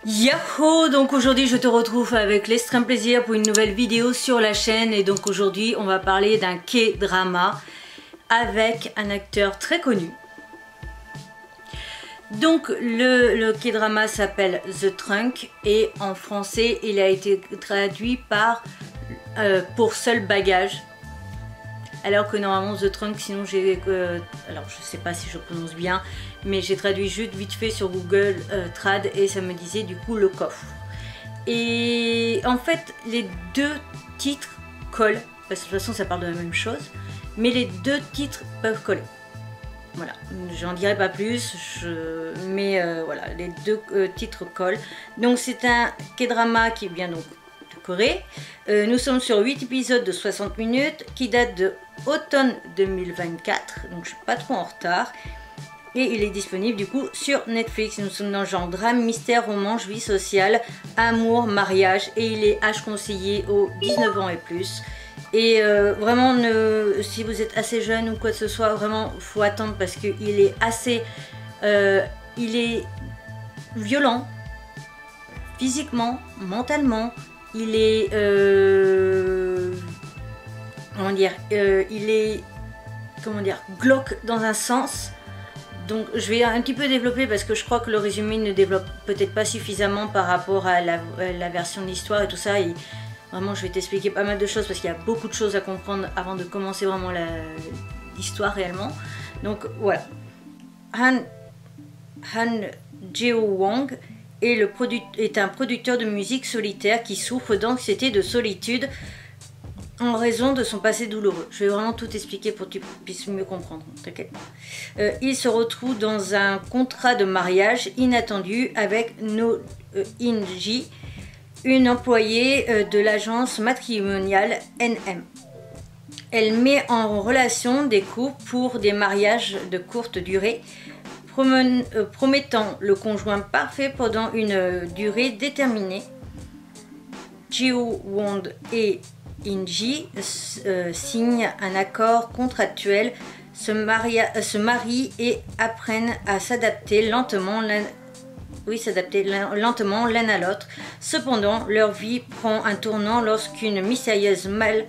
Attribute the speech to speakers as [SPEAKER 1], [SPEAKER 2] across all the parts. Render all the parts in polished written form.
[SPEAKER 1] Yahoo! Donc aujourd'hui je te retrouve avec l'extrême plaisir pour une nouvelle vidéo sur la chaîne. Et donc aujourd'hui on va parler d'un K-drama avec un acteur très connu. Donc le K-drama s'appelle The Trunk et en français il a été traduit par Pour seul bagage. Alors que normalement The Trunk, sinon j'ai... alors je sais pas si je prononce bien, mais j'ai traduit juste vite fait sur Google Trad et ça me disait du coup le coffre. Et en fait les deux titres collent, parce que de toute façon ça parle de la même chose, mais les deux titres peuvent coller. Voilà, j'en dirai pas plus, mais voilà, les deux titres collent. Donc c'est un K-drama qui vient donc de Corée. Nous sommes sur 8 épisodes de 60 minutes qui datent de automne 2024, donc je suis pas trop en retard. Et il est disponible du coup sur Netflix. Nous sommes dans le genre drame, mystère, romance, vie sociale, amour, mariage, et il est âge conseillé aux 19 ans et plus. Et vraiment, si vous êtes assez jeune ou quoi que ce soit, vraiment faut attendre parce qu'il est assez, il est violent physiquement, mentalement. Il est, comment dire, il est, comment dire, glauque dans un sens. Donc je vais un petit peu développer parce que je crois que le résumé ne développe peut-être pas suffisamment par rapport à la version de l'histoire et tout ça. Et vraiment je vais t'expliquer pas mal de choses parce qu'il y a beaucoup de choses à comprendre avant de commencer vraiment l'histoire réellement. Donc voilà. Han Jeong-won est un producteur de musique solitaire qui souffre d'anxiété de solitude en raison de son passé douloureux. Je vais vraiment tout expliquer pour que tu puisses mieux comprendre, t'inquiète pas. Il se retrouve dans un contrat de mariage inattendu avec No In-ji, une employée de l'agence matrimoniale NM. Elle met en relation des couples pour des mariages de courte durée, promettant le conjoint parfait pendant une durée déterminée. Ji-won et In-ji signent un accord contractuel, se marient et apprennent à s'adapter lentement l'un à l'autre. Cependant, leur vie prend un tournant lorsqu'une mystérieuse malle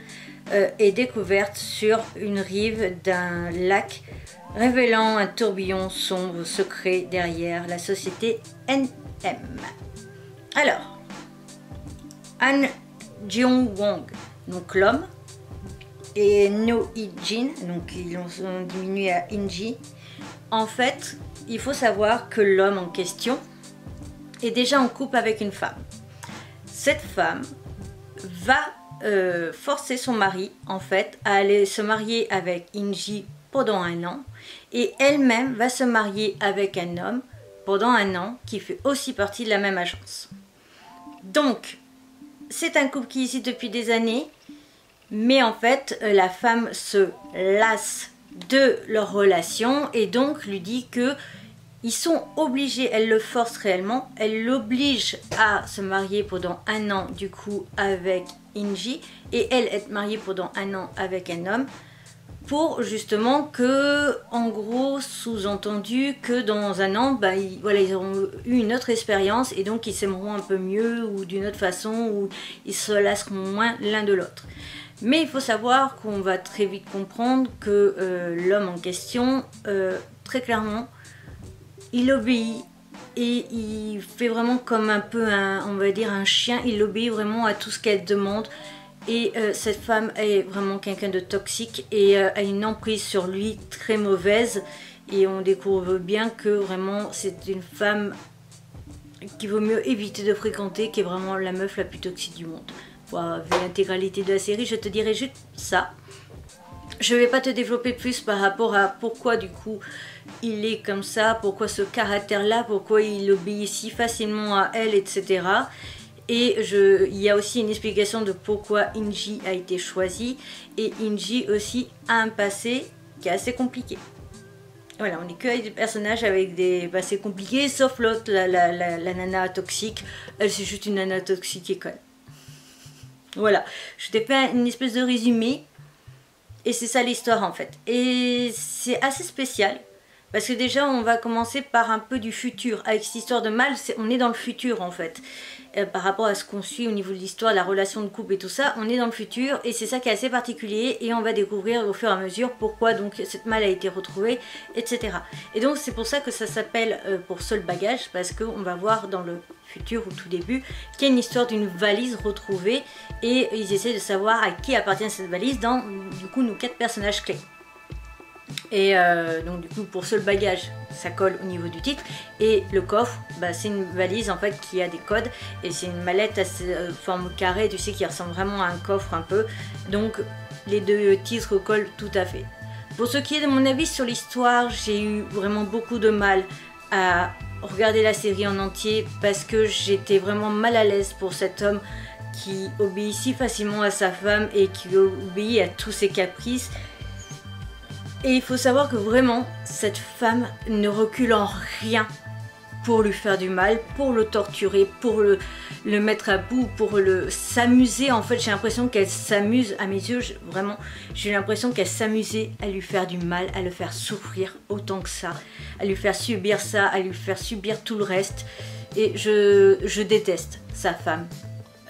[SPEAKER 1] est découverte sur une rive d'un lac, révélant un tourbillon sombre secret derrière la société NM. Alors, Han Jeong-won, donc l'homme, et No In-jin, donc ils ont diminué à In-ji. En fait, il faut savoir que l'homme en question est déjà en couple avec une femme. Cette femme va forcer son mari en fait à aller se marier avec In-ji pendant un an, et elle-même va se marier avec un homme pendant un an qui fait aussi partie de la même agence. Donc c'est un couple qui existe depuis des années, mais en fait la femme se lasse de leur relation et donc lui dit que ils sont obligés, elle le force réellement, elle l'oblige à se marier pendant un an du coup avec In-ji et elle être mariée pendant un an avec un homme, pour justement que, en gros, sous-entendu que dans un an, bah, voilà, ils auront eu une autre expérience et donc ils s'aimeront un peu mieux ou d'une autre façon, ou ils se lasseront moins l'un de l'autre. Mais il faut savoir qu'on va très vite comprendre que l'homme en question, très clairement, il obéit et il fait vraiment comme un peu on va dire un chien, il obéit vraiment à tout ce qu'elle demande. Et cette femme est vraiment quelqu'un de toxique et a une emprise sur lui très mauvaise. Et on découvre bien que vraiment c'est une femme qu'il vaut mieux éviter de fréquenter, qui est vraiment la meuf la plus toxique du monde. Pour avoir vu l'intégralité de la série, je te dirais juste ça. Je ne vais pas te développer plus par rapport à pourquoi du coup il est comme ça, pourquoi ce caractère-là, pourquoi il obéit si facilement à elle, etc. Et il y a aussi une explication de pourquoi In-ji a été choisi. Et In-ji aussi a un passé qui est assez compliqué. Voilà, on n'est que avec des personnages avec des passés compliqués, sauf l'autre, la nana toxique. Elle, c'est juste une nana toxique et conne. Voilà, je t'ai fait une espèce de résumé. Et c'est ça l'histoire en fait. Et c'est assez spécial. Parce que déjà on va commencer par un peu du futur. Avec cette histoire de mal, on est dans le futur en fait. Par rapport à ce qu'on suit au niveau de l'histoire, la relation de couple et tout ça, on est dans le futur et c'est ça qui est assez particulier et on va découvrir au fur et à mesure pourquoi donc cette malle a été retrouvée, etc. Et donc c'est pour ça que ça s'appelle pour seul bagage, parce qu'on va voir dans le futur au tout début qu'il y a une histoire d'une valise retrouvée et ils essaient de savoir à qui appartient cette valise dans du coup nos 4 personnages clés. Et donc du coup pour seul bagage ça colle au niveau du titre, et le coffre bah, c'est une valise en fait qui a des codes et c'est une mallette à forme carrée, tu sais, qui ressemble vraiment à un coffre un peu, donc les deux titres collent tout à fait. Pour ce qui est de mon avis sur l'histoire, j'ai eu vraiment beaucoup de mal à regarder la série en entier parce que j'étais vraiment mal à l'aise pour cet homme qui obéit si facilement à sa femme et qui obéit à tous ses caprices. Et il faut savoir que vraiment, cette femme ne recule en rien pour lui faire du mal, pour le torturer, pour le mettre à bout, pour s'amuser. En fait, j'ai l'impression qu'elle s'amuse, à mes yeux, vraiment, j'ai l'impression qu'elle s'amusait à lui faire du mal, à le faire souffrir autant que ça, à lui faire subir ça, à lui faire subir tout le reste. Et je déteste sa femme.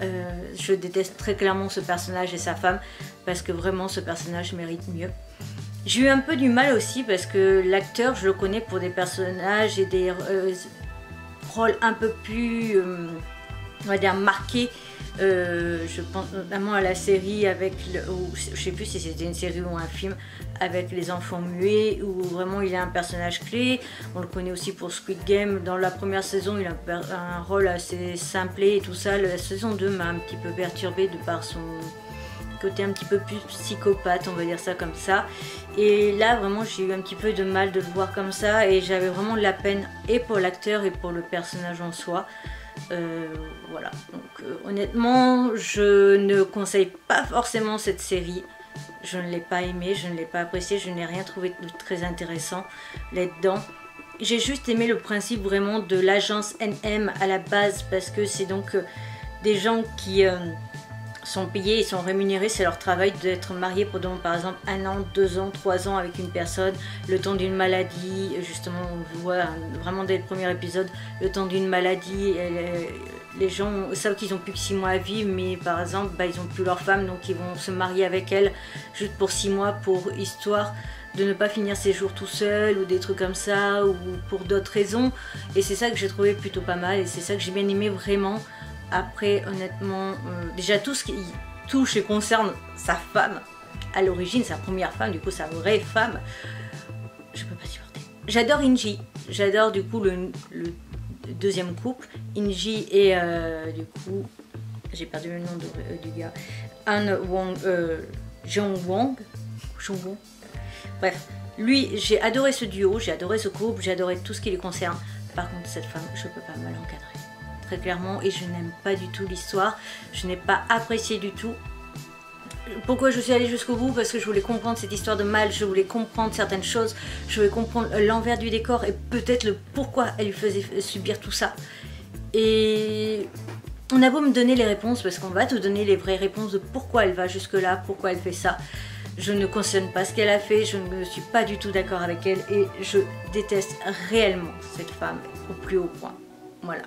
[SPEAKER 1] Je déteste très clairement ce personnage et sa femme, parce que vraiment, ce personnage mérite mieux. J'ai eu un peu du mal aussi parce que l'acteur, je le connais pour des personnages et des rôles un peu plus, on va dire, marqués. Je pense notamment à la série avec, je sais plus si c'était une série ou un film, avec les enfants muets, où vraiment il a un personnage clé. On le connaît aussi pour Squid Game. Dans la première saison, il a un rôle assez simplé et tout ça. La saison 2 m'a un petit peu perturbée de par son côté un petit peu plus psychopathe, on va dire ça comme ça. Et là vraiment j'ai eu un petit peu de mal de le voir comme ça et j'avais vraiment de la peine et pour l'acteur et pour le personnage en soi. Voilà, donc honnêtement je ne conseille pas forcément cette série. Je ne l'ai pas aimée, je ne l'ai pas appréciée, je n'ai rien trouvé de très intéressant là-dedans. J'ai juste aimé le principe vraiment de l'agence NM à la base, parce que c'est donc des gens qui sont payés et sont rémunérés, c'est leur travail d'être mariés pendant par exemple 1 an, 2 ans, 3 ans avec une personne, le temps d'une maladie. Justement on voit vraiment dès le premier épisode le temps d'une maladie. Les gens savent qu'ils n'ont plus que 6 mois à vivre, mais par exemple bah, ils n'ont plus leur femme, donc ils vont se marier avec elle juste pour 6 mois pour histoire de ne pas finir ses jours tout seul ou des trucs comme ça, ou pour d'autres raisons. Et c'est ça que j'ai trouvé plutôt pas mal et c'est ça que j'ai bien aimé vraiment. Après, honnêtement, déjà tout ce qui touche et concerne sa femme, à l'origine, sa première femme, du coup sa vraie femme, je peux pas supporter. J'adore Inji, j'adore du coup le deuxième couple, Inji et du coup, j'ai perdu le nom du gars, Jong Wong. Bref, lui, j'ai adoré ce duo, j'ai adoré ce couple, j'ai adoré tout ce qui les concerne. Par contre, cette femme, je peux pas me l'encadrer. Très clairement, et je n'aime pas du tout l'histoire, je n'ai pas apprécié du tout. Pourquoi je suis allée jusqu'au bout? Parce que je voulais comprendre cette histoire de mal, je voulais comprendre certaines choses, je voulais comprendre l'envers du décor et peut-être le pourquoi elle lui faisait subir tout ça. Et on a beau me donner les réponses, parce qu'on va te donner les vraies réponses de pourquoi elle va jusque là, pourquoi elle fait ça. Je ne cautionne pas ce qu'elle a fait, je ne suis pas du tout d'accord avec elle et je déteste réellement cette femme au plus haut point. Voilà.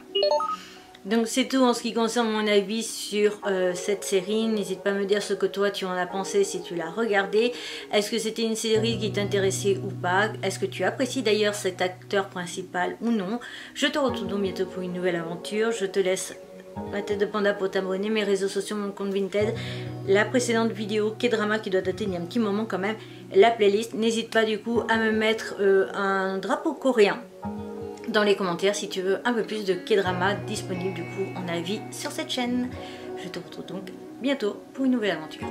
[SPEAKER 1] Donc c'est tout en ce qui concerne mon avis sur cette série. N'hésite pas à me dire ce que toi tu en as pensé si tu l'as regardé. Est-ce que c'était une série qui t'intéressait ou pas? Est-ce que tu apprécies d'ailleurs cet acteur principal ou non? Je te retrouve donc bientôt pour une nouvelle aventure. Je te laisse ma tête de panda pour t'abonner, mes réseaux sociaux, mon compte Vinted, la précédente vidéo K-drama qui doit dater il y a un petit moment quand même, la playlist. N'hésite pas du coup à me mettre un drapeau coréen dans les commentaires si tu veux un peu plus de K-drama disponible du coup en avis sur cette chaîne. Je te retrouve donc bientôt pour une nouvelle aventure.